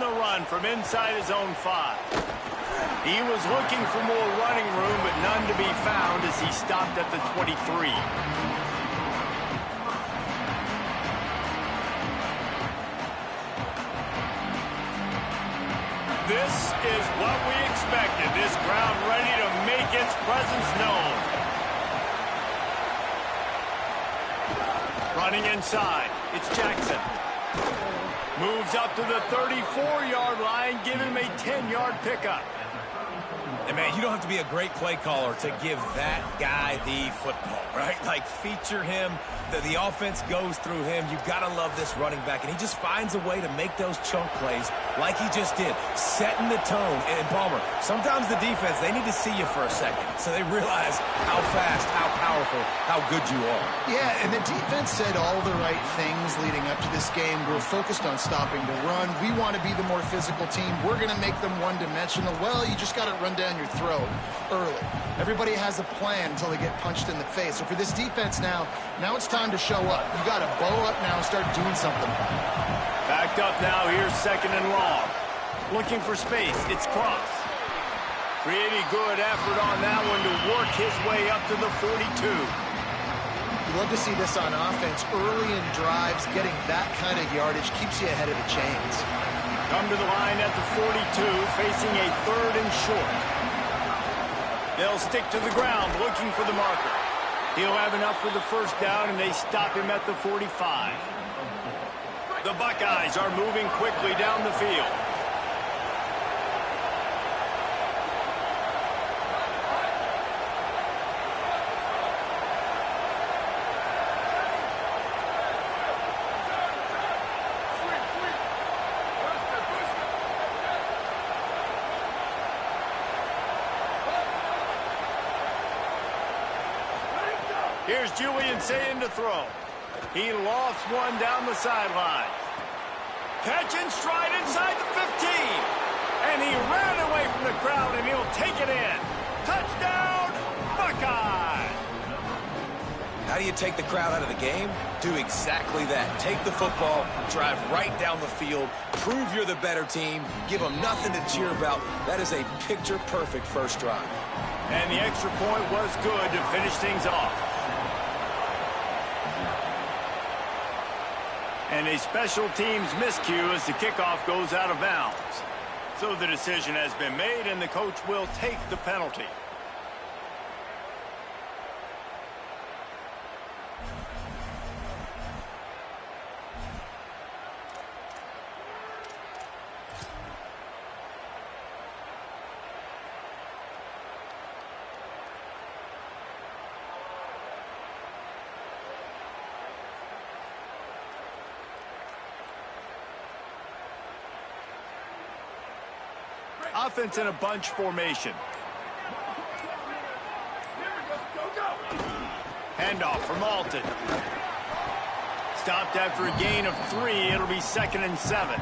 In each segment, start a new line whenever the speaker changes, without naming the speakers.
the run from inside his own 5. He was looking for more running room, but none to be found as he stopped at the 23. This is what we expected. This crowd ready to make its presence known. Running inside, it's Jackson. Moves up to the 34-yard line, giving him a 10-yard pickup.
And, man, you don't have to be a great play caller to give that guy the football, right? Like, feature him. The offense goes through him. You've got to love this running back. And he just finds a way to make those chunk plays like he just did, setting the tone. And, Palmer, sometimes the defense, they need to see you for a second so they realize how fast, how powerful, how good you are.
Yeah, and the defense said all the right things leading up to this game. We're focused on stopping the run. We want to be the more physical team. We're going to make them one-dimensional. Well, you just got to run down your throat early. Everybody has a plan until they get punched in the face. So for this defense now it's time to show up. You got to bow up now and start doing something.
Backed up now, here's 2nd and long. Looking for space, it's Cross. Pretty good effort on that one to work his way up to the 42.
You love to see this on offense. Early in drives, getting that kind of yardage keeps you ahead of the chains.
Come to the line at the 42, facing a 3rd and short. They'll stick to the ground, looking for the marker. He'll have enough for the first down, and they stop him at the 45. The Buckeyes are moving quickly down the field. Here's Julian saying to throw. He lofts one down the sideline. Catch in stride inside the 15. And he ran away from the crowd, and he'll take it in. Touchdown, Buckeye!
How do you take the crowd out of the game? Do exactly that. Take the football, drive right down the field, prove you're the better team, give them nothing to cheer about. That is a picture-perfect first drive.
And the extra point was good to finish things off. And a special teams miscue as the kickoff goes out of bounds. So the decision has been made, and the coach will take the penalty. Offense in a bunch formation. Handoff from Alton. Stopped after a gain of 3. It'll be 2nd and 7.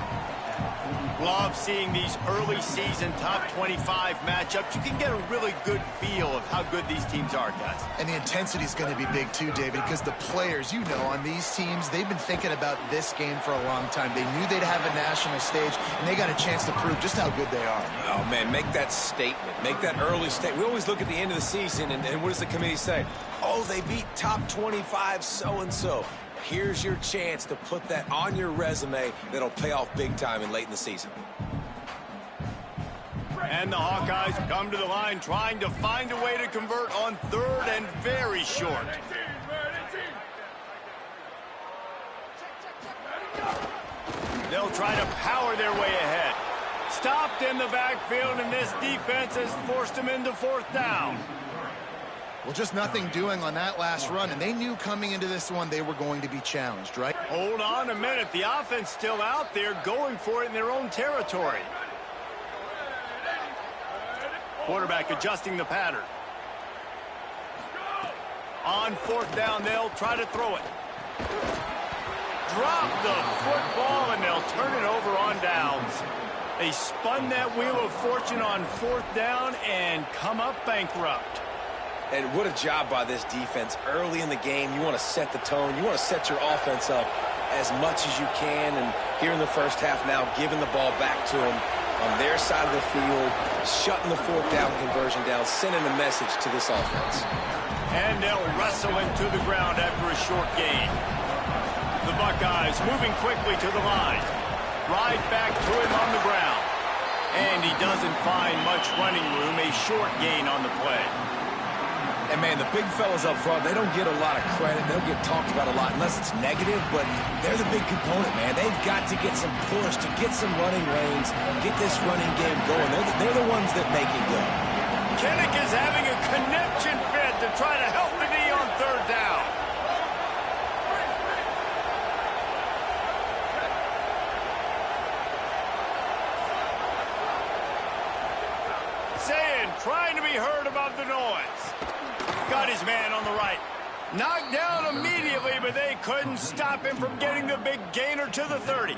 Love seeing these early season top 25 matchups. You can get a really good feel of how good these teams are, guys.
And the intensity is going to be big too, David, because the players, you know, on these teams, they've been thinking about this game for a long time. They knew they'd have a national stage, and they got a chance to prove just how good they are.
Oh, man, make that statement. Make that early statement. We always look at the end of the season, and what does the committee say? Oh, they beat top 25 so-and-so. Here's your chance to put that on your resume that'll pay off big time and late in the season.
And the Hawkeyes come to the line trying to find a way to convert on 3rd and very short. They'll try to power their way ahead. Stopped in the backfield, and this defense has forced them into 4th down.
Well, just nothing doing on that last run, and they knew coming into this one they were going to be challenged, right?
Hold on a minute. The offense still out there going for it in their own territory. Quarterback adjusting the pattern. On 4th down, they'll try to throw it. Drop the football, and they'll turn it over on downs. They spun that wheel of fortune on 4th down and come up bankrupt.
And what a job by this defense. Early in the game, you want to set the tone. You want to set your offense up. as much as you can. And here in the first half now, giving the ball back to them on their side of the field, shutting the fourth down conversion down, sending a message to this offense.
And they'll wrestle him to the ground after a short gain. The Buckeyes moving quickly to the line. Right back to him on the ground. And he doesn't find much running room, a short gain on the play.
And, man, the big fellas up front, they don't get a lot of credit. They'll get talked about a lot unless it's negative, but they're the big component, man. They've got to get some push, to get some running lanes, get this running game going. They're the ones that make it go.
Kinnick is having a connection fit to try to help the knee on third down. Trying to be heard above the noise. Got his man on the right. Knocked down immediately, but they couldn't stop him from getting the big gainer to the 30.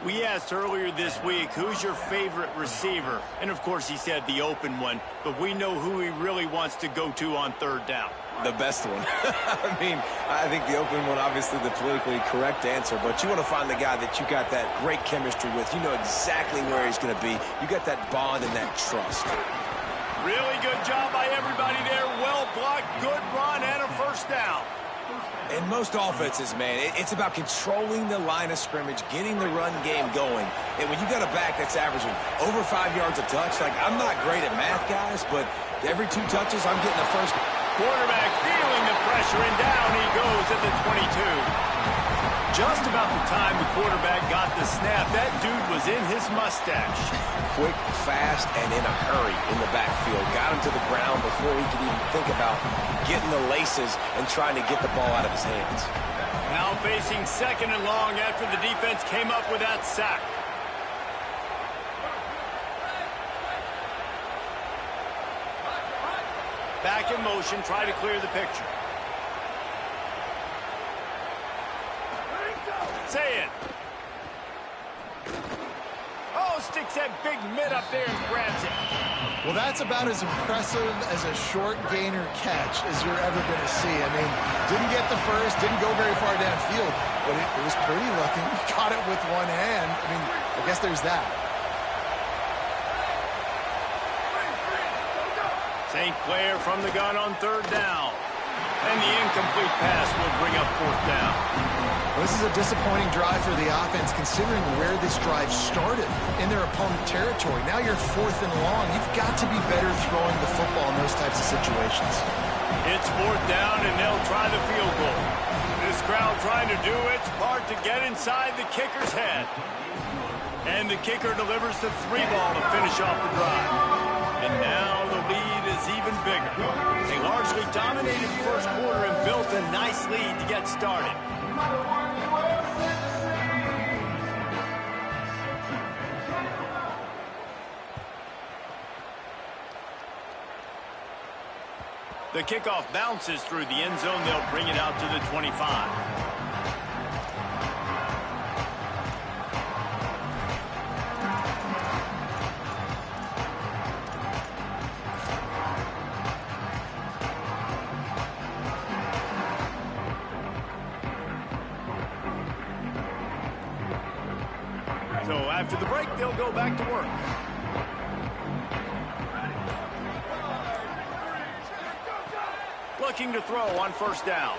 We asked earlier this week, who's your favorite receiver? And, of course, he said the open one, but we know who he really wants to go to on third down.
The best one. I mean, I think the open one, obviously the politically correct answer, but you want to find the guy that you got that great chemistry with. You know exactly where he's going to be. You got that bond and that trust.
Really good job by everybody there. Well blocked, good run, and a first down.
In most offenses, man, it's about controlling the line of scrimmage, getting the run game going. And when you got a back that's averaging over 5 yards a touch, like, I'm not great at math, guys, but every 2 touches, I'm getting a first.
Quarterback feeling the pressure, and down he goes at the 22. Just about the time the quarterback got the snap, that dude was in his mustache.
Quick, fast, and in a hurry in the backfield. Got him to the ground before he could even think about getting the laces and trying to get the ball out of his hands.
Now facing second and long after the defense came up with that sack. Back in motion, try to clear the picture. Say it. Oh, sticks that big mid up there and grabs it.
Well, that's about as impressive as a short gainer catch as you're ever going to see. I mean, didn't get the first, didn't go very far downfield, but it was pretty lucky. He caught it with one hand. I mean, I guess there's that.
St. Clair from the gun on third down. And the incomplete pass will bring up fourth down.
Well, this is a disappointing drive for the offense considering where this drive started in their opponent territory. Now you're fourth and long. You've got to be better throwing the football in those types of situations.
It's fourth down, and they'll try the field goal. This crowd trying to do its part to get inside the kicker's head. And the kicker delivers the 3-ball to finish off the drive. And now the lead is even bigger. They largely dominated the first quarter and built a nice lead to get started. The kickoff bounces through the end zone. They'll bring it out to the 25. So after the break, they'll go back to work. Looking to throw on first down.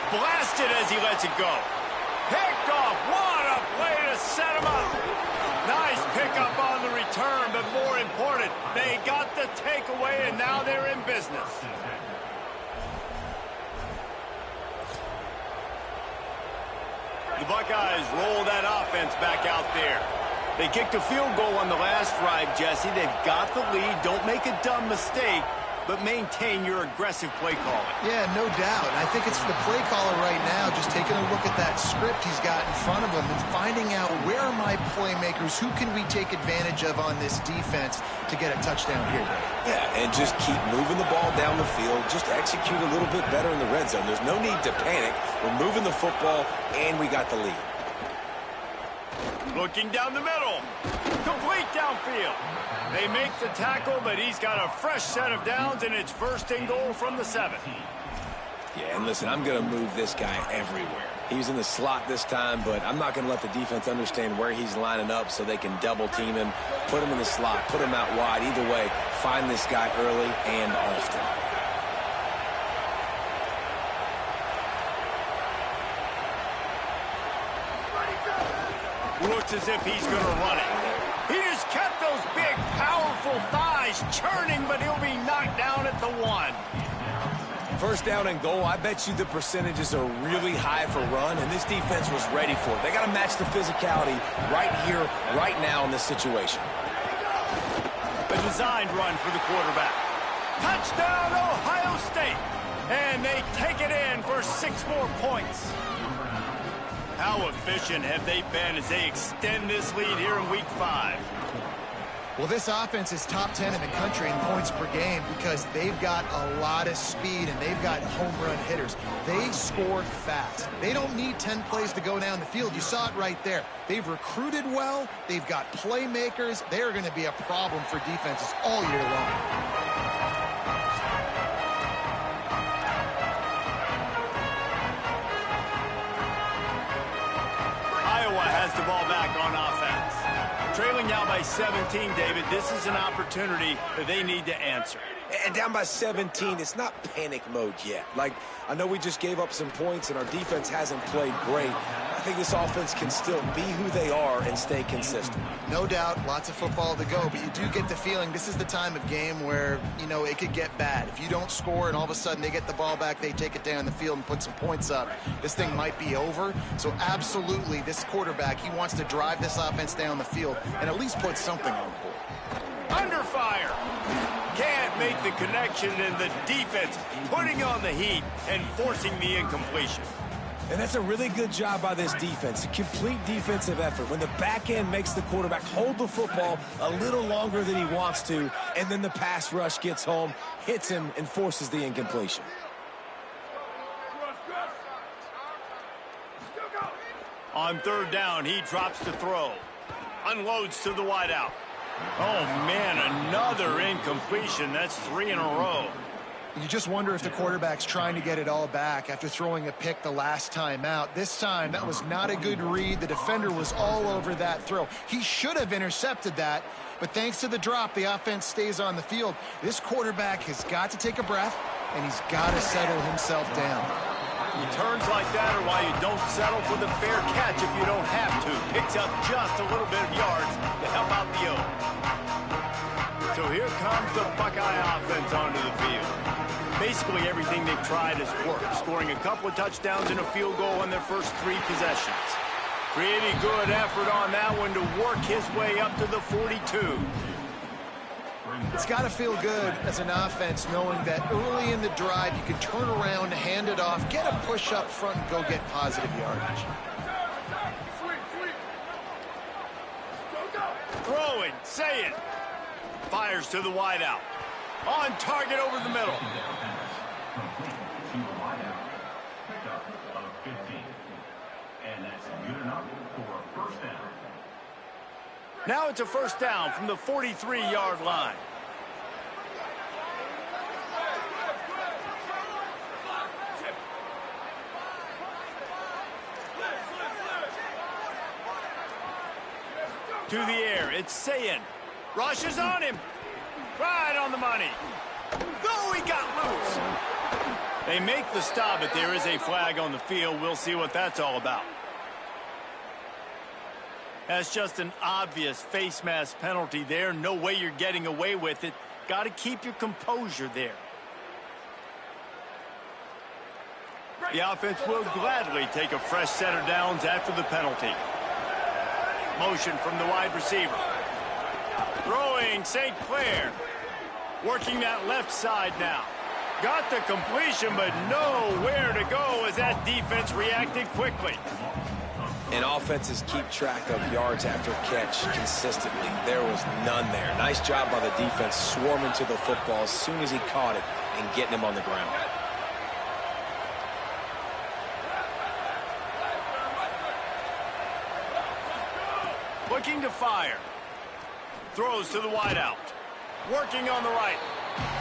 Blasted as he lets it go. Picked off. What a play to set him up. Nice pickup on the return, but more important, they got the takeaway, and now they're in business. The Buckeyes roll that offense back out there. They kicked a field goal on the last drive, Jesse. They've got the lead. Don't make a dumb mistake, but maintain your aggressive play calling.
Yeah, no doubt. And I think it's the play caller right now just taking a look at that script he's got in front of him and finding out where are my playmakers, who can we take advantage of on this defense to get a touchdown here.
Yeah, and just keep moving the ball down the field. Just execute a little bit better in the red zone. There's no need to panic. We're moving the football, and we got the lead.
Looking down the middle. Complete downfield. They make the tackle, but he's got a fresh set of downs, and it's first and goal from the 7.
Yeah, and listen, I'm going to move this guy everywhere. He was in the slot this time, but I'm not going to let the defense understand where he's lining up so they can double team him, put him in the slot, put him out wide. Either way, find this guy early and often.
Looks as if he's going to run it. He just kept those big, powerful thighs churning, but he'll be knocked down at the 1.
First down and goal, I bet you the percentages are really high for run, and this defense was ready for it. They got to match the physicality right here, right now in this situation.
A designed run for the quarterback. Touchdown, Ohio State. And they take it in for 6 more points. How efficient have they been as they extend this lead here in Week 5?
Well, this offense is top 10 in the country in points per game because they've got a lot of speed and they've got home run hitters. They score fast. They don't need 10 plays to go down the field. You saw it right there. They've recruited well. They've got playmakers. They are going to be a problem for defenses all year long.
Iowa has the ball back on offense. Trailing now by 17, David. This is an opportunity that they need to answer.
And down by 17, it's not panic mode yet. Like, I know we just gave up some points and our defense hasn't played great. I think this offense can still be who they are and stay consistent.
No doubt, lots of football to go, but you do get the feeling this is the time of game where, you know, it could get bad. If you don't score and all of a sudden they get the ball back, they take it down the field and put some points up, this thing might be over. So absolutely, this quarterback, he wants to drive this offense down the field and at least put something on the board.
Under fire. Can't make the connection, and the defense putting on the heat and forcing the incompletion.
And that's a really good job by this defense, a complete defensive effort. When the back end makes the quarterback hold the football a little longer than he wants to, and then the pass rush gets home, hits him, and forces the incompletion.
On third down, he drops to throw. Unloads to the wideout. Oh, man, another incompletion. That's 3 in a row.
You just wonder if the quarterback's trying to get it all back after throwing a pick the last time out. This time, that was not a good read. The defender was all over that throw. He should have intercepted that, but thanks to the drop, the offense stays on the field. This quarterback has got to take a breath, and he's got to settle himself down.
Returns like that are why you don't settle for the fair catch if you don't have to. Picks up just a little bit of yards to help out the O. So here comes the Buckeye offense onto the field. Basically everything they've tried has worked, scoring a couple of touchdowns and a field goal on their first 3 possessions. Pretty good effort on that one to work his way up to the 42.
It's got to feel good as an offense knowing that early in the drive you can turn around, hand it off, get a push up front, and go get positive yardage.
Throwing, say it. Fires to the wideout. On target over the middle. Now it's a first down from the 43-yard line. To the air, it's Sayin. Rushes on him. Right on the money. Oh, he got loose. They make the stop, but there is a flag on the field. We'll see what that's all about. That's just an obvious face mask penalty there. No way you're getting away with it. Got to keep your composure there. The offense will gladly take a fresh set of downs after the penalty. Motion from the wide receiver. Throwing St. Clair. Working that left side now. Got the completion, but nowhere to go as that defense reacted quickly.
And offenses keep track of yards after catch consistently. There was none there. Nice job by the defense swarming to the football as soon as he caught it and getting him on the ground.
Looking to fire. Throws to the wideout. Working on the right.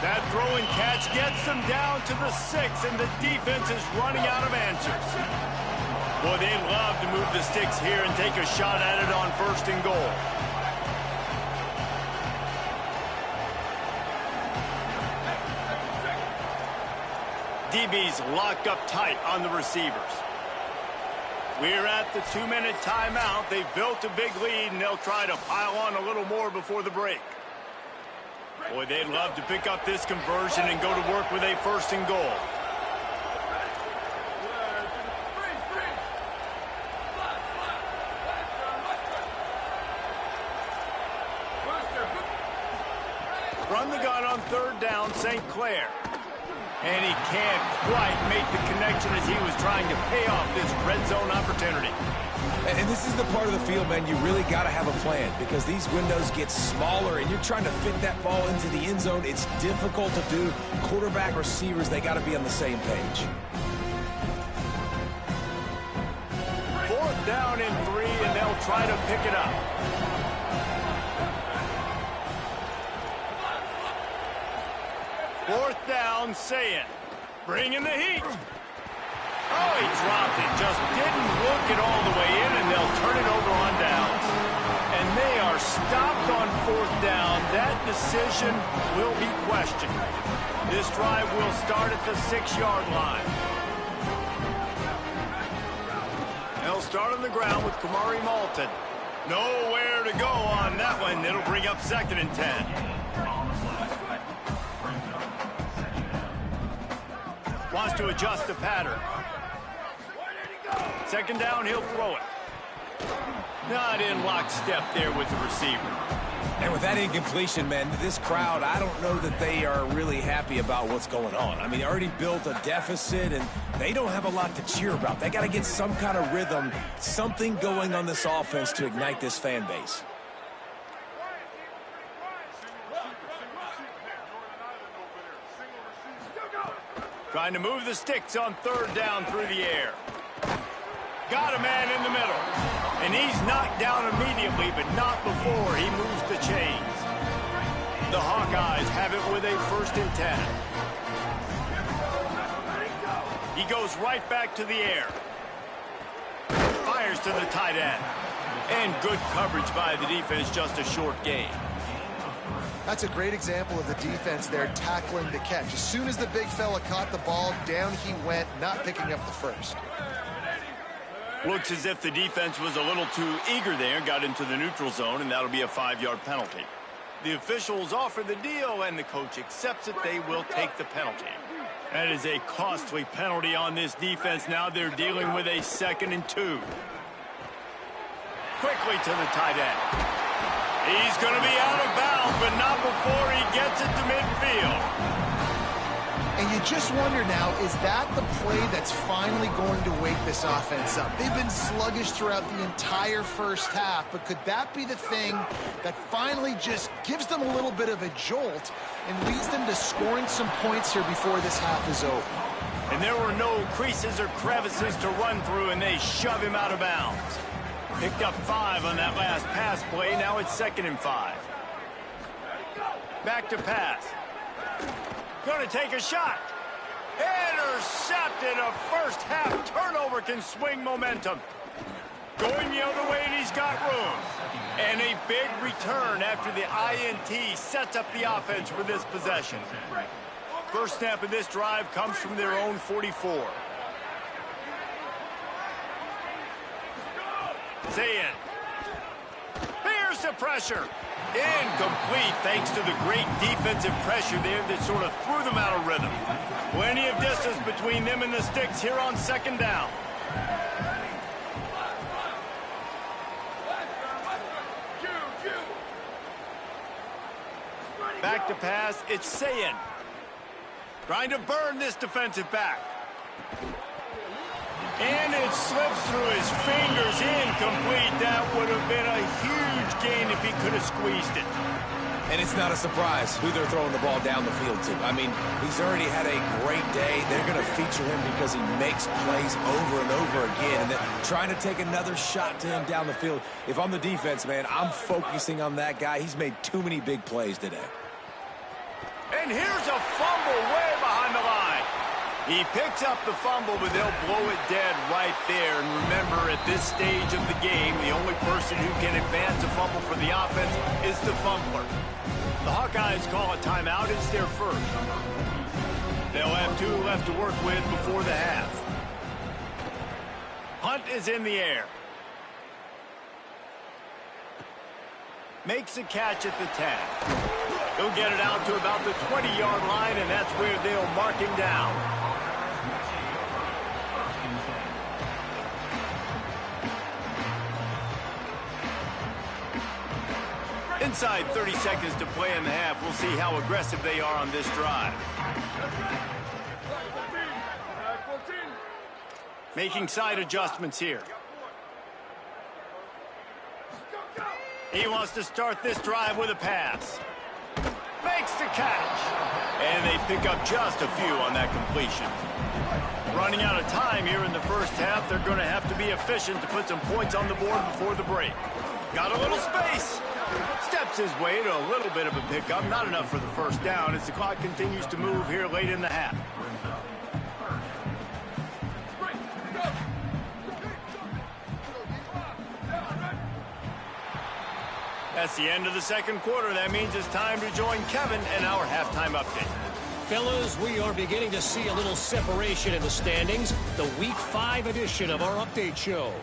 That throw and catch gets them down to the 6, and the defense is running out of answers. Boy, they love to move the sticks here and take a shot at it on 1st and goal. DB's locked up tight on the receivers. We're at the 2-minute timeout. They've built a big lead, and they'll try to pile on a little more before the break. Boy, they'd love to pick up this conversion and go to work with a 1st and goal. Run the gun on 3rd down, St. Clair. And he can't quite make the connection as he was trying to pay off this red zone opportunity.
And this is the part of the field, man, you really got to have a plan because these windows get smaller and you're trying to fit that ball into the end zone. It's difficult to do. Quarterback, receivers, they got to be on the same page.
4th down and 3, and they'll try to pick it up. Fourth down, Ncaa. Bringing the heat. Oh, he dropped it. Just didn't look it all the way in, and they'll turn it over on downs. And they are stopped on 4th down. That decision will be questioned. This drive will start at the 6-yard line. They'll start on the ground with Kamari Malton. Nowhere to go on that one. It'll bring up 2nd and 10. Wants to adjust the pattern. 2nd down, he'll throw it. Not in lockstep there with the receiver.
And with that incompletion, man, this crowd, I don't know that they are really happy about what's going on. I mean, they already built a deficit, and they don't have a lot to cheer about. They got to get some kind of rhythm, something going on this offense to ignite this fan base.
Trying to move the sticks on 3rd down through the air. Got a man in the middle. And he's knocked down immediately, but not before he moves the chains. The Hawkeyes have it with a 1st and 10. He goes right back to the air. Fires to the tight end. And good coverage by the defense, just a short gain.
That's a great example of the defense there tackling the catch. As soon as the big fella caught the ball, down he went, not picking up the first.
Looks as if the defense was a little too eager there, got into the neutral zone, and that'll be a 5-yard penalty. The officials offer the deal, and the coach accepts it. They will take the penalty. That is a costly penalty on this defense. Now they're dealing with a 2nd and 2. Quickly to the tight end. He's going to be out of bounds, but not before he gets it to midfield.
And you just wonder now, is that the play that's finally going to wake this offense up? They've been sluggish throughout the entire first half, but could that be the thing that finally just gives them a little bit of a jolt and leads them to scoring some points here before this half is over?
And there were no creases or crevices to run through, and they shove him out of bounds. Picked up 5 on that last pass play. Now it's 2nd and 5. Back to pass. Going to take a shot. Intercepted. A first half turnover can swing momentum. Going the other way, and he's got room. And a big return after the INT sets up the offense for this possession. First snap of this drive comes from their own 44. Ncaa. Here's the pressure. Incomplete thanks to the great defensive pressure there that sort of threw them out of rhythm. Plenty of distance between them and the sticks here on 2nd down. Back to pass, it's Ncaa. Trying to burn this defensive back. And it slips through his fingers, incomplete. That would have been a huge gain if he could have squeezed it.
And it's not a surprise who they're throwing the ball down the field to. I mean, he's already had a great day. They're going to feature him because he makes plays over and over again. And then trying to take another shot to him down the field. If I'm the defense, man, I'm focusing on that guy. He's made too many big plays today.
And here's a fumble way behind the line. He picks up the fumble, but they'll blow it dead right there. And remember, at this stage of the game, the only person who can advance a fumble for the offense is the fumbler. The Hawkeyes call a timeout. It's their first. They'll have 2 left to work with before the half. Hunt is in the air. Makes a catch at the 10. He'll get it out to about the 20-yard line, and that's where they'll mark him down. Inside 30 seconds to play in the half. We'll see how aggressive they are on this drive. Making side adjustments here. He wants to start this drive with a pass. Makes the catch. And they pick up just a few on that completion. Running out of time here in the first half. They're going to have to be efficient to put some points on the board before the break. Got a little space. Steps his way to a little bit of a pickup. Not enough for the first down as the clock continues to move here late in the half. That's the end of the second quarter. That means it's time to join Kevin and our halftime update.
Fellas, we are beginning to see a little separation in the standings. The Week 5 edition of our update show.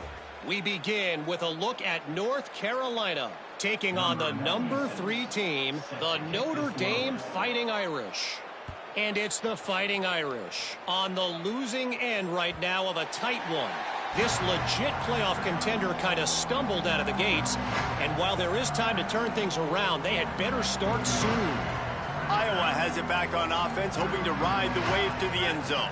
We begin with a look at North Carolina taking on the number 3 team, the Notre Dame Fighting Irish. And it's the Fighting Irish on the losing end right now of a tight one. This legit playoff contender kind of stumbled out of the gates, and while there is time to turn things around, they had better start soon.
Iowa has it back on offense, hoping to ride the wave to the end zone.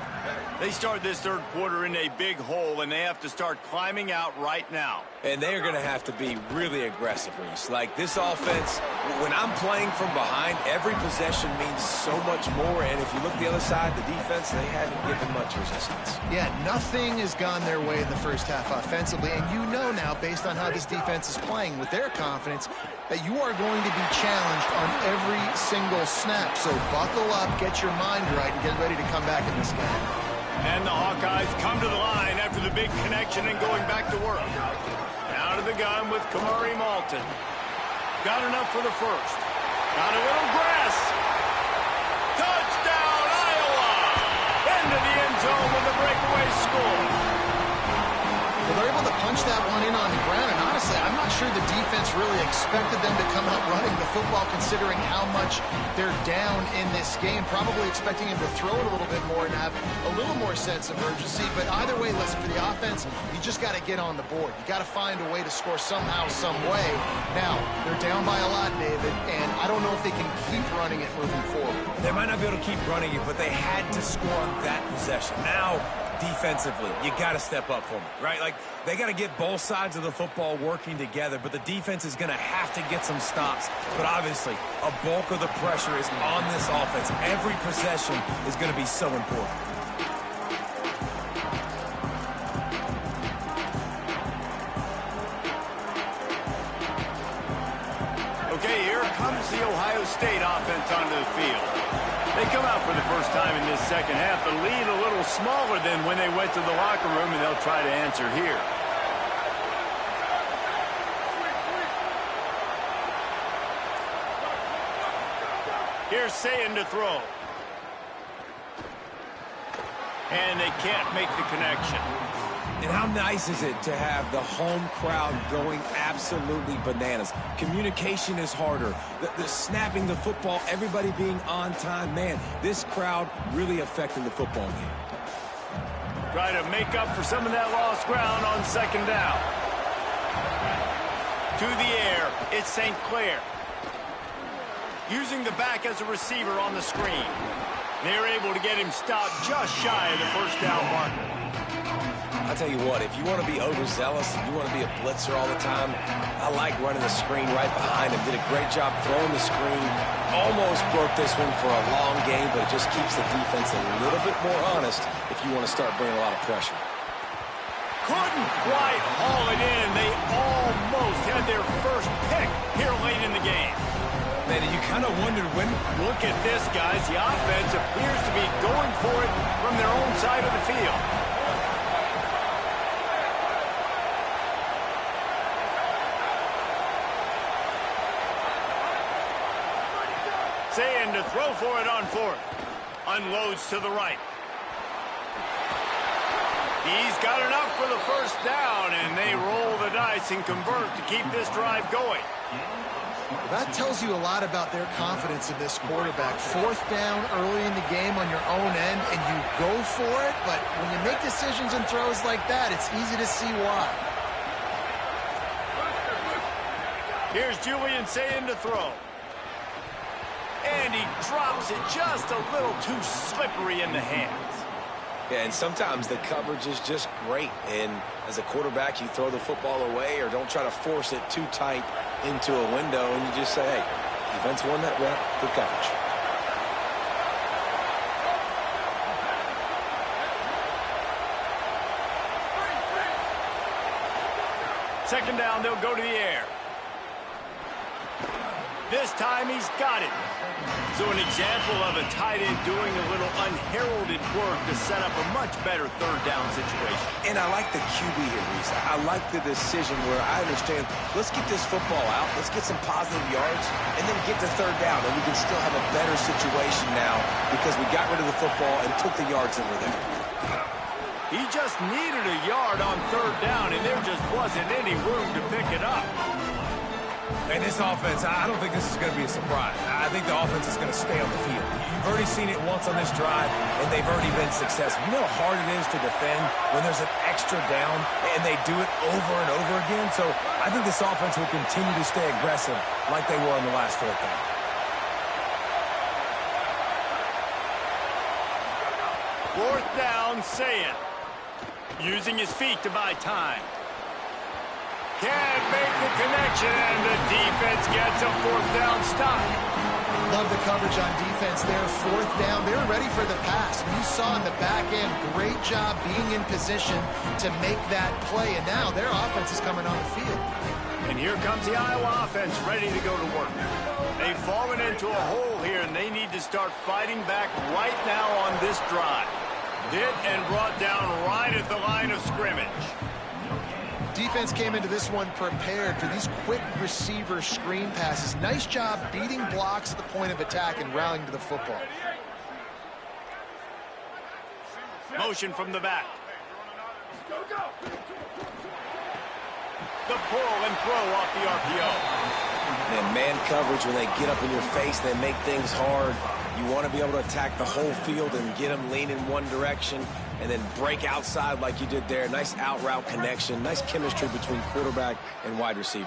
They start this third quarter in a big hole, and they have to start climbing out right now.
And they're going to have to be really aggressive, Reese. Like, this offense, when I'm playing from behind, every possession means so much more. And if you look the other side, the defense, they haven't given much resistance.
Yeah, nothing has gone their way in the first half offensively. And you know now, based on how this defense is playing with their confidence, that you are going to be challenged on every single snap. So buckle up, get your mind right, and get ready to come back in this game.
And the Hawkeyes come to the line after the big connection and going back to work. Out of the gun with Kamari Malton. Got enough for the first. Got a little grass. Touchdown, Iowa! Into the end zone with a breakaway score.
Well, they're able to punch that one in on the ground, and honestly, I'm not sure the defense really expected them to come out running the football considering how much they're down in this game. Probably expecting him to throw it a little bit more and have a little more sense of urgency. But either way, listen, for the offense, you just got to get on the board. You got to find a way to score somehow, some way. Now, they're down by a lot, David, and I don't know if they can keep running it moving forward.
They might not be able to keep running it, but they had to score on that possession. Now, defensively, you got to step up for me, right? Like, they got to get both sides of the football working together, but the defense is going to have to get some stops. But obviously, a bulk of the pressure is on this offense. Every possession is going to be so important.
Okay, here comes the Ohio State offense onto the field. They come out for the first time in this second half. The lead a little smaller than when they went to the locker room, and they'll try to answer here. Here's Sayin to throw. And they can't make the connection.
And how nice is it to have the home crowd going absolutely bananas? Communication is harder. The snapping the football, everybody being on time. Man, this crowd really affecting the football game.
Try to make up for some of that lost ground on second down. To the air, it's St. Clair. Using the back as a receiver on the screen. They're able to get him stopped just shy of the first down marker.
I'll tell you what, if you want to be overzealous, if you want to be a blitzer all the time, I like running the screen right behind him. Did a great job throwing the screen. Almost broke this one for a long game, but it just keeps the defense a little bit more honest if you want to start bringing a lot of pressure.
Couldn't quite haul it in. They almost had their first pick here late in the game.
Man, you kind of wondered when.
Look at this, guys. The offense appears to be going for it from their own side of the field. Saying to throw for it on fourth. Unloads to the right. He's got enough for the first down, and they roll the dice and convert to keep this drive going.
That tells you a lot about their confidence in this quarterback. Fourth down early in the game on your own end, and you go for it, but when you make decisions and throws like that, it's easy to see why.
Here's Julian saying to throw. And he drops it just a little too slippery in the hands.
Yeah, and sometimes the coverage is just great. And as a quarterback, you throw the football away or don't try to force it too tight into a window, and you just say, hey, defense won that rep, good coverage.
Second down, they'll go to the air. This time he's got it. So an example of a tight end doing a little unheralded work to set up a much better third down situation.
And I like the QB here, Reese. I like the decision where I understand, let's get this football out, let's get some positive yards, and then get to third down, and we can still have a better situation now because we got rid of the football and took the yards that were there.
He just needed a yard on third down, and there just wasn't any room to pick it up.
And this offense, I don't think this is going to be a surprise. I think the offense is going to stay on the field. You've already seen it once on this drive, and they've already been successful. You know how hard it is to defend when there's an extra down, and they do it over and over again. So I think this offense will continue to stay aggressive like they were on the last fourth down.
Fourth down, Saying. Using his feet to buy time. Can't make the connection, and the defense gets a fourth down stop.
Love the coverage on defense there. Fourth down, they were ready for the pass. You saw in the back end, great job being in position to make that play, and now their offense is coming on the field.
And here comes the Iowa offense ready to go to work. They've fallen into a hole here, and they need to start fighting back right now on this drive. Hit and brought down right at the line of scrimmage.
Defense came into this one prepared for these quick receiver screen passes. Nice job beating blocks at the point of attack and rallying to the football.
Motion from the back. The pull and throw off the RPO.
And man coverage, when they get up in your face, they make things hard. You want to be able to attack the whole field and get them leaning one direction and then break outside like you did there. Nice out route connection, nice chemistry between quarterback and wide receiver.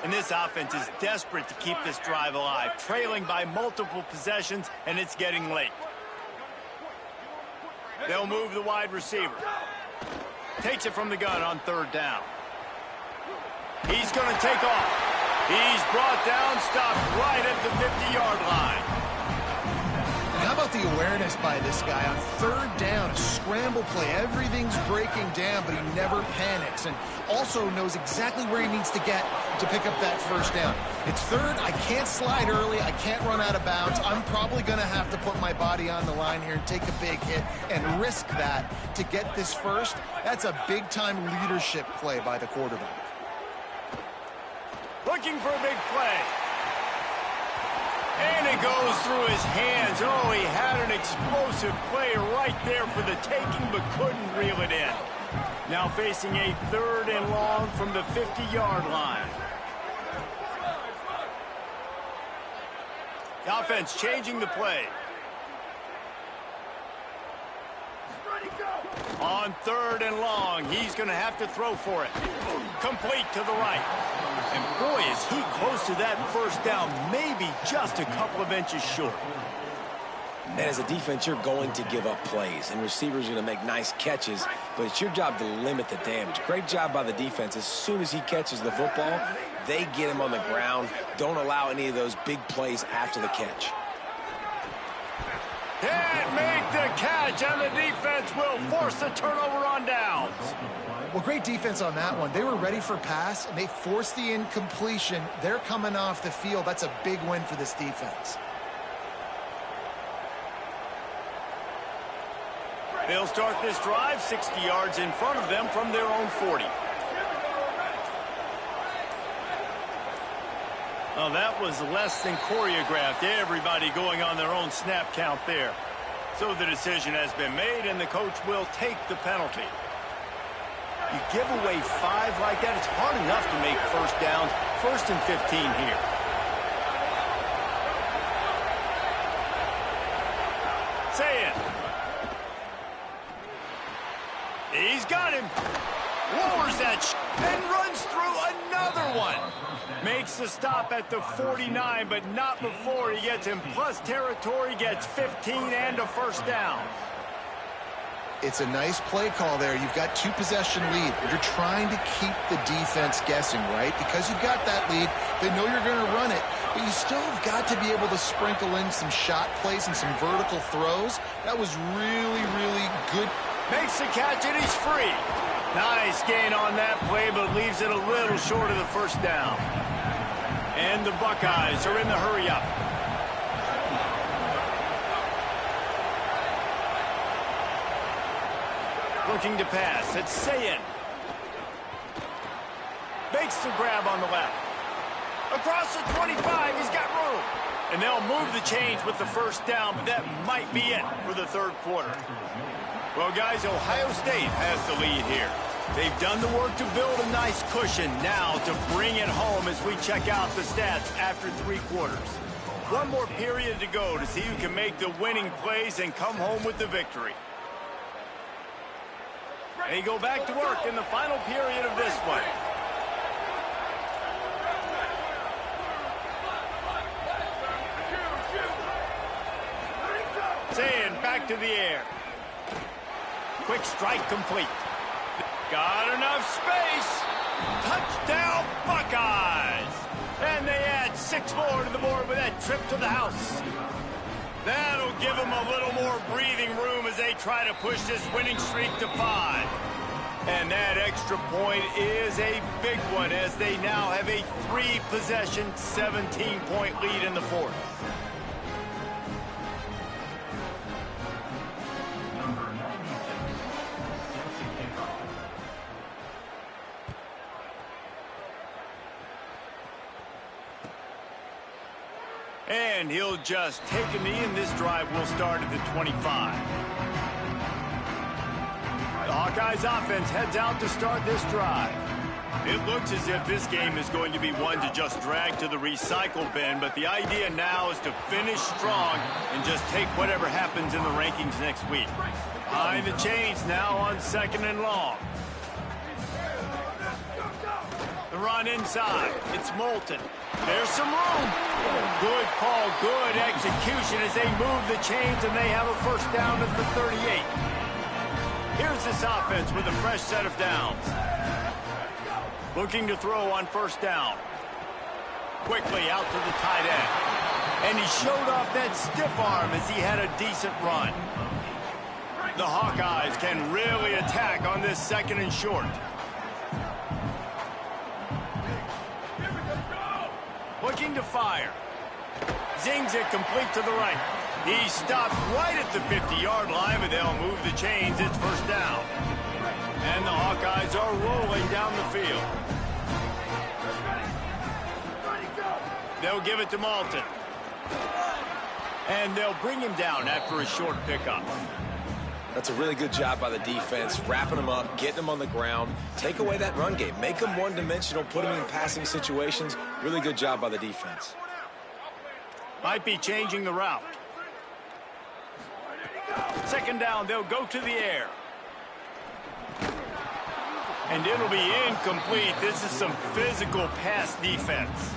And this offense is desperate to keep this drive alive, trailing by multiple possessions, and it's getting late. They'll move the wide receiver. Takes it from the gun on third down. He's going to take off. He's brought down, stopped right at the 50-yard line.
How about the awareness by this guy on third down, a scramble play. Everything's breaking down, but he never panics and also knows exactly where he needs to get to pick up that first down. It's third. I can't slide early. I can't run out of bounds. I'm probably going to have to put my body on the line here and take a big hit and risk that to get this first. That's a big-time leadership play by the quarterback.
Looking for a big play. And it goes through his hands. Oh, he had an explosive play right there for the taking, but couldn't reel it in. Now facing a third and long from the 50-yard line. The offense changing the play. On third and long, he's going to have to throw for it. Complete to the right. And boy, is he close to that first down, maybe just a couple of inches short.
And as a defense, you're going to give up plays, and receivers are going to make nice catches, but it's your job to limit the damage. Great job by the defense. As soon as he catches the football, they get him on the ground. Don't allow any of those big plays after the catch.
Can't make the catch, and the defense will force the turnover on downs.
Well, great defense on that one. They were ready for pass, and they forced the incompletion. They're coming off the field. That's a big win for this defense.
They'll start this drive 60 yards in front of them from their own 40. Well, that was less than choreographed. Everybody going on their own snap count there. So the decision has been made, and the coach will take the penalty. You give away 5 like that, it's hard enough to make first downs. 1st and 15 here. Say it. He's got him. Lowers that and runs through another one. Makes the stop at the 49, but not before he gets in plus territory, gets 15 and a first down.
It's a nice play call there. You've got 2-possession lead. You're trying to keep the defense guessing, right? Because you've got that lead, they know you're going to run it, but you still have got to be able to sprinkle in some shot plays and some vertical throws. That was really, really good.
Makes the catch, and he's free. Nice gain on that play, but leaves it a little short of the first down. And the Buckeyes are in the hurry-up. Looking to pass. It's Sayin. Makes the grab on the left. Across the 25, he's got room. And they'll move the chains with the first down, but that might be it for the third quarter. Well, guys, Ohio State has the lead here. They've done the work to build a nice cushion. Now to bring it home as we check out the stats after 3 quarters. One more period to go to see who can make the winning plays and come home with the victory. They go back to work in the final period of this one. Sayin back to the air. Quick strike complete. Got enough space. Touchdown Buckeyes. And they add 6 more to the board with that trip to the house. That'll give them a little more breathing room as they try to push this winning streak to 5. And that extra point is a big one as they now have a 3-possession, 17-point lead in the 4th. And he'll just take a knee, and this drive will start at the 25. The Hawkeyes offense heads out to start this drive. It looks as if this game is going to be one to just drag to the recycle bin, but the idea now is to finish strong and just take whatever happens in the rankings next week. Behind the chains now on 2nd and long. The run inside. It's Moulton. There's some room. Good call, good execution as they move the chains, and they have a first down at the 38. Here's this offense with a fresh set of downs. Looking to throw on first down. Quickly out to the tight end. And he showed off that stiff arm as he had a decent run. The Hawkeyes can really attack on this 2nd and short. Looking to fire. Zings it complete to the right. He stopped right at the 50-yard line, but they'll move the chains. It's first down. And the Hawkeyes are rolling down the field. They'll give it to Moulton. And they'll bring him down after a short pickup.
That's a really good job by the defense, wrapping them up, getting them on the ground. Take away that run game. Make them one-dimensional, put them in passing situations. Really good job by the defense.
Might be changing the route. 2nd down, they'll go to the air. And it'll be incomplete. This is some physical pass defense.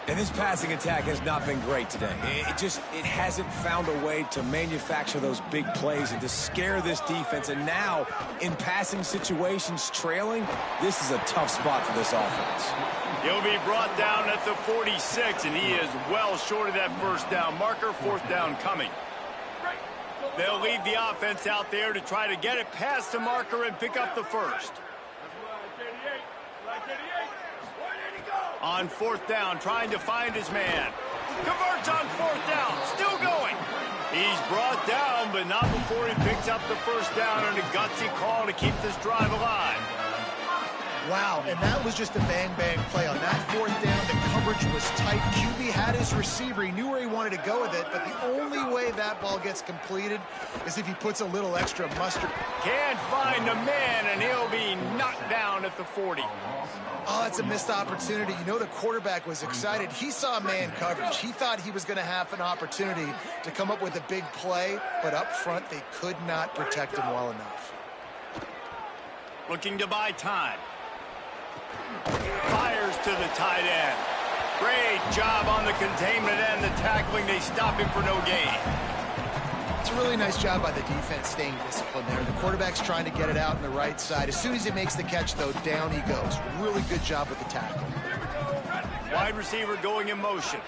And this passing attack has not been great today. It hasn't found a way to manufacture those big plays and to scare this defense. And now, in passing situations, trailing, this is a tough spot for this offense.
He'll be brought down at the 46, and he is well short of that first down marker. 4th down coming. They'll leave the offense out there to try to get it past the marker and pick up the first. On fourth down, trying to find his man. Converts on fourth down, still going. He's brought down, but not before he picks up the first down and a gutsy call to keep this drive alive.
Wow, and that was just a bang-bang play. On that fourth down, the coverage was tight. QB had his receiver. He knew where he wanted to go with it, but the only way that ball gets completed is if he puts a little extra mustard.
Can't find a man, and he'll be knocked down at the 40.
Oh, that's a missed opportunity. You know the quarterback was excited. He saw man coverage. He thought he was going to have an opportunity to come up with a big play, but up front, they could not protect him well enough.
Looking to buy time. Fires to the tight end. Great job on the containment and the tackling. They stop him for no gain.
It's a really nice job by the defense staying disciplined there. The quarterback's trying to get it out on the right side. As soon as he makes the catch, though, down he goes. Really good job with the tackle.
Wide receiver going in motion.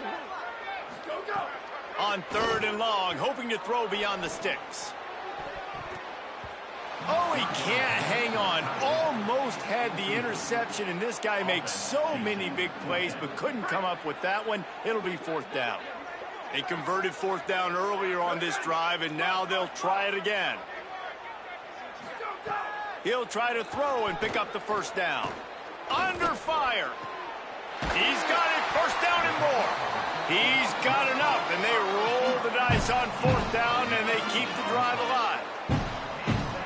On third and long, hoping to throw beyond the sticks. Oh, he can't hang on. Almost had the interception, and this guy makes so many big plays, but couldn't come up with that one. It'll be fourth down. They converted fourth down earlier on this drive, and now they'll try it again. He'll try to throw and pick up the first down. Under fire. He's got it, first down and more. He's got enough, and they roll the dice on fourth down, and they keep the drive alive.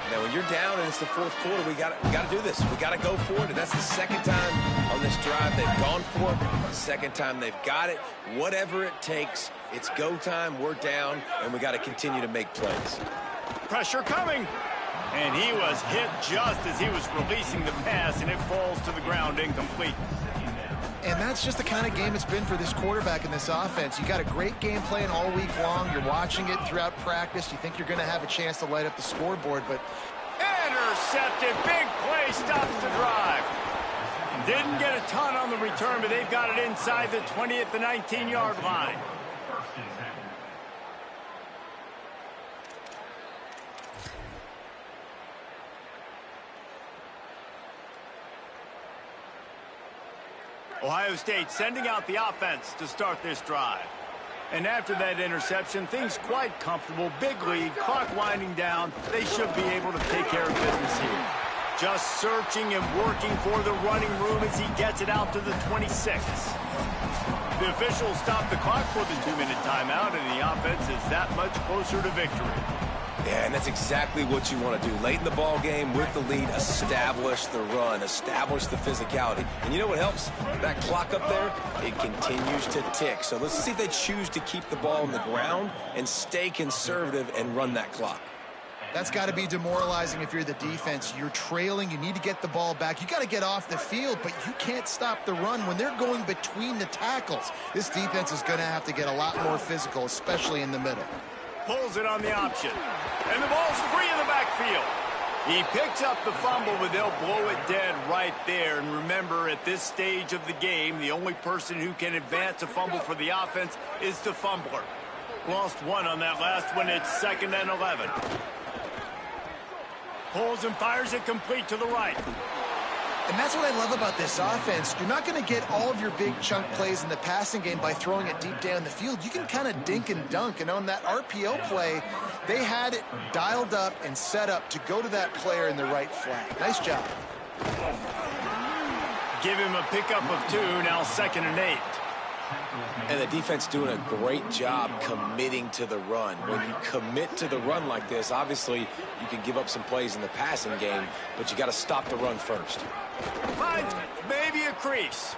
Now, when you're down and it's the fourth quarter, we got to do this. We got to go for it, and that's the second time on this drive they've gone for it. The second time they've got it. Whatever it takes, it's go time. We're down, and we got to continue to make plays.
Pressure coming, and he was hit just as he was releasing the pass, and it falls to the ground incomplete.
And that's just the kind of game it's been for this quarterback in this offense. You got a great game plan all week long. You're watching it throughout practice. You think you're going to have a chance to light up the scoreboard, but...
Intercepted. Big play stops the drive. Didn't get a ton on the return, but they've got it inside the 20 at the 19-yard line. Ohio State sending out the offense to start this drive. And after that interception, things quite comfortable. Big lead, clock winding down. They should be able to take care of business here. Just searching and working for the running room as he gets it out to the 26. The officials stop the clock for the 2-minute timeout, and the offense is that much closer to victory.
Yeah, and that's exactly what you want to do. Late in the ball game with the lead, establish the run, establish the physicality. And you know what helps? That clock up there, it continues to tick. So let's see if they choose to keep the ball on the ground and stay conservative and run that clock.
That's got to be demoralizing if you're the defense. You're trailing. You need to get the ball back. You got to get off the field, but you can't stop the run when they're going between the tackles. This defense is going to have to get a lot more physical, especially in the middle.
Pulls it on the option. And the ball's free in the backfield. He picks up the fumble, but they'll blow it dead right there. And remember, at this stage of the game, the only person who can advance a fumble for the offense is the fumbler. Lost one on that last one. It's 2nd and 11. Pulls and fires it complete to the right.
And that's what I love about this offense. You're not going to get all of your big chunk plays in the passing game by throwing it deep down the field. You can kind of dink and dunk. And on that RPO play, they had it dialed up and set up to go to that player in the right flat. Nice job.
Give him a pickup of 2, now 2nd and 8.
And the defense doing a great job committing to the run. When you commit to the run like this, obviously you can give up some plays in the passing game, but you got to stop the run first.
Finds maybe a crease.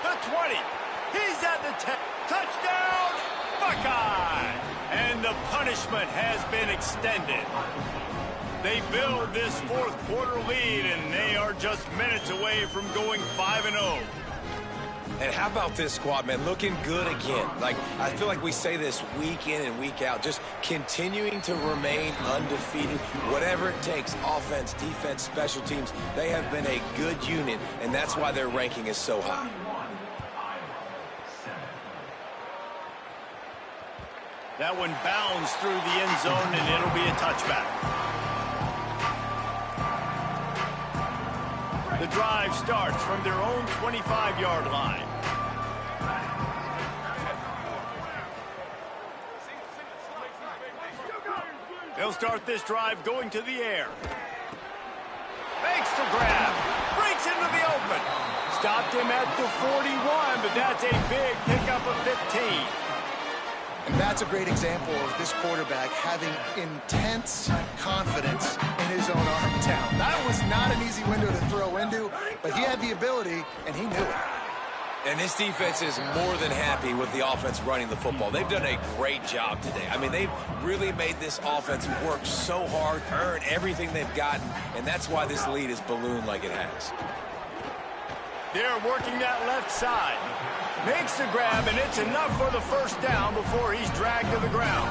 The 20. He's at the 10. Touchdown, Buckeye! And the punishment has been extended. They build this fourth quarter lead, and they are just minutes away from going 5-0.
And how about this squad, man? Looking good again. Like, I feel like we say this week in and week out, just continuing to remain undefeated. Whatever it takes, offense, defense, special teams, they have been a good unit, and that's why their ranking is so high.
That one bounds through the end zone, and it'll be a touchback. The drive starts from their own 25-yard line. They'll start this drive going to the air. Makes the grab. Breaks into the open. Stopped him at the 41, but that's a big pickup of 15.
And that's a great example of this quarterback having intense confidence in his own arm talent. That was not an easy window to throw into, but he had the ability, and he knew it.
And this defense is more than happy with the offense running the football. They've done a great job today. I mean, they've really made this offense work so hard, earn everything they've gotten, and that's why this lead is ballooned like it has.
They're working that left side. Makes the grab, and it's enough for the first down before he's dragged to the ground.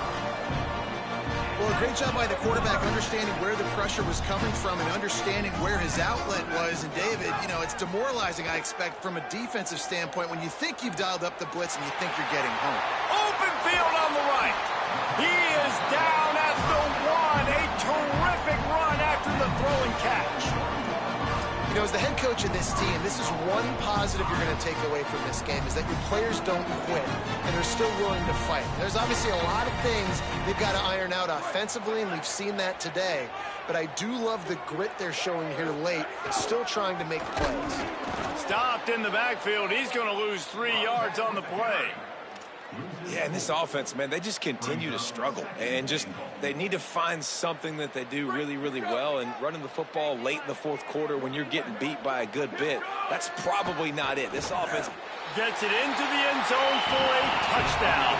Well, a great job by the quarterback understanding where the pressure was coming from and understanding where his outlet was. And, David, you know, it's demoralizing, I expect, from a defensive standpoint when you think you've dialed up the blitz and you think you're getting home.
Open field on the right. He is down at the 1. A terrific run after the throw and catch.
You know, as the head coach of this team, this is one positive you're going to take away from this game, is that your players don't quit, and they're still willing to fight. There's obviously a lot of things they've got to iron out offensively, and we've seen that today. But I do love the grit they're showing here late and still trying to make plays.
Stopped in the backfield. He's going to lose 3 yards on the play.
Yeah, and this offense, man, they just continue to struggle. And they need to find something that they do really, really well. And running the football late in the fourth quarter when you're getting beat by a good bit, that's probably not it. This offense
gets it into the end zone for a touchdown.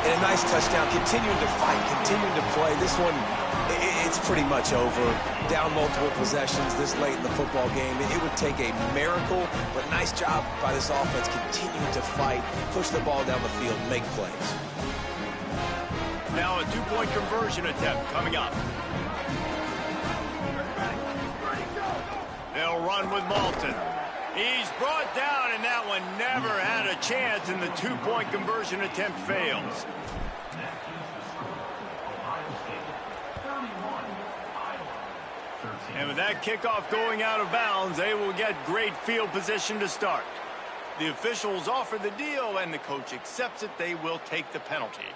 And a nice touchdown, continuing to fight, continuing to play. This one, it's pretty much over. Down multiple possessions this late in the football game. It would take a miracle, but nice job by this offense continuing to fight, push the ball down the field, make plays.
Now a two-point conversion attempt coming up. They'll run with Malton. He's brought down, and that one never had a chance, and the two-point conversion attempt fails. And with that kickoff going out of bounds, they will get great field position to start. The officials offer the deal, and the coach accepts it. They will take the penalty.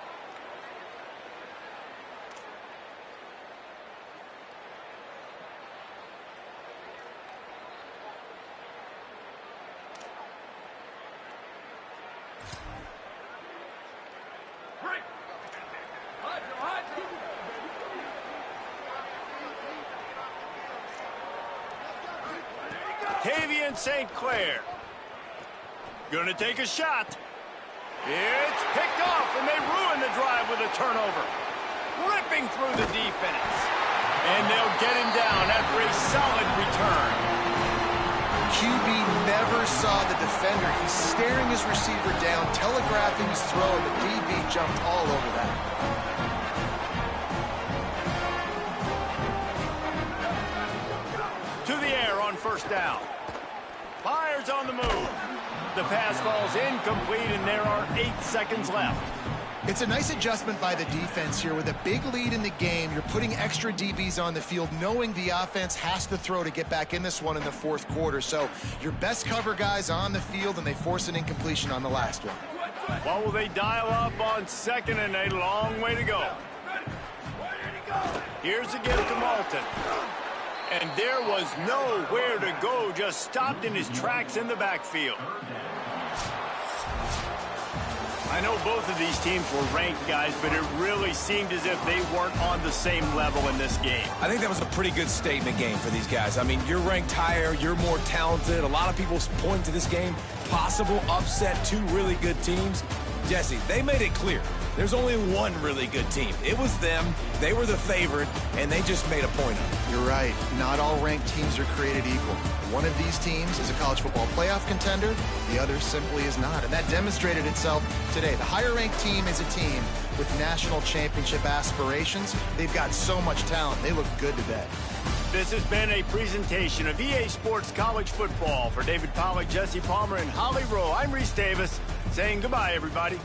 St. Clair gonna take a shot. It's picked off, and they ruin the drive with a turnover. Ripping through the defense. And they'll get him down after a solid return.
QB never saw the defender. He's staring his receiver down, telegraphing his throw, and the DB jumped all over that.
To the air on first down. Fires on the move. The pass falls incomplete, and there are 8 seconds left.
It's a nice adjustment by the defense here. With a big lead in the game, you're putting extra DBs on the field, knowing the offense has to throw to get back in this one in the fourth quarter. So your best cover guys on the field, and they force an incompletion on the last one.
What will they dial up on second, and a long way to go? Here's a gift to Malton. And there was nowhere to go, just stopped in his tracks in the backfield. I know both of these teams were ranked, guys, but it really seemed as if they weren't on the same level in this game.
I think that was a pretty good statement game for these guys. I mean, you're ranked higher, you're more talented. A lot of people point to this game, possible upset, 2 really good teams. Jesse, they made it clear. There's only one really good team. It was them. They were the favorite, and they just made a point of it.
You're right. Not all ranked teams are created equal. One of these teams is a college football playoff contender. The other simply is not. And that demonstrated itself today. The higher-ranked team is a team with national championship aspirations. They've got so much talent. They look good today.
This has been a presentation of EA Sports College Football. For David Pollack, Jesse Palmer, and Holly Rowe, I'm Reese Davis saying goodbye, everybody.